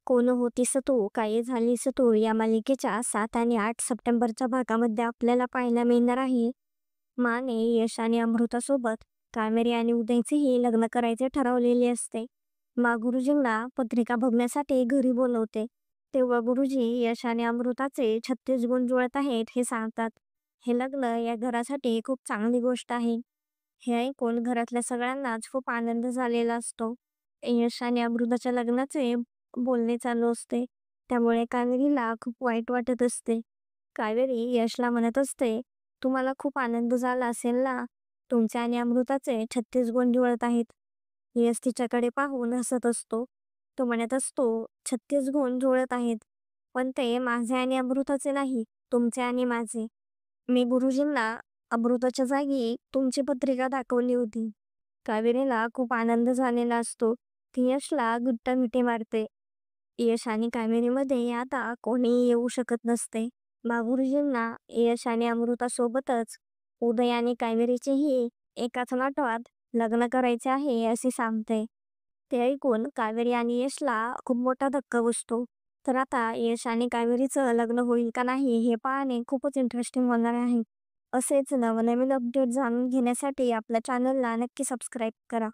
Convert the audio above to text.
कोण होतीस तू, काय झालीस तू या मालिकेच्या 7 आणि 8 सप्टेंबरच्या भागामध्ये आपल्याला पाहायला मिळणार आहे. माने यश आणि अमृतासोबत कावेरी आणि उदयचेही लग्न करायचे ठरवलेले असते. मा गुरुजींना पत्रिका बघण्यासाठी घरी बोलवते. तेव्हा गुरुजी यश आणि अमृताचे 36 गुण जुळत आहेत हे सांगतात. हे लग्न या घरासाठी खूप चांगली गोष्ट आहे. हे ऐकून घरातल्या सगळ्यांनाच खूप आनंद झालेला असतो. यश आणि अमृताच्या लग्नाचे बोलणे चालू असते. त्यामुळे कावेरीला खूप वाईट वाटत असते. कावेरी यशला म्हणत असते, "तुम्हाला खूप आनंद झाला असेल ना? तुमचे आणि अमृताचे 36 गुण जुळत आहेत." यश तिच्याकडे पाहून हसत असतो. तो म्हणत असतो, "36 गुण जुळत आहेत, पण ते माझे आणि अमृताचे नाही, तुमचे आणि माझे. मी गुरुजींना अमृताच्या जागी तुमची पत्रिका दाखवली होती." कावेरीला खूप आनंद झालेला असतो. ती यशला घट्ट मिठी मारते. यश आणि कावेरीमध्ये आता कोणीही येऊ शकत नसते. गुरुजींना यश आणि अमृतासोबतच उदय आणि कावेरीचेही एकाच नाटवात लग्न करायचे आहे असे सांगते. ते ऐकून कावेरी आणि यशला खूप मोठा धक्का बसतो. तर आता यश आणि कावेरीचं लग्न होईल का नाही हे पाहणे खूपच इंटरेस्टिंग होणार आहे. असेच नवनवीन अपडेट जाणून घेण्यासाठी आपल्या चॅनलला नक्की सबस्क्राईब करा.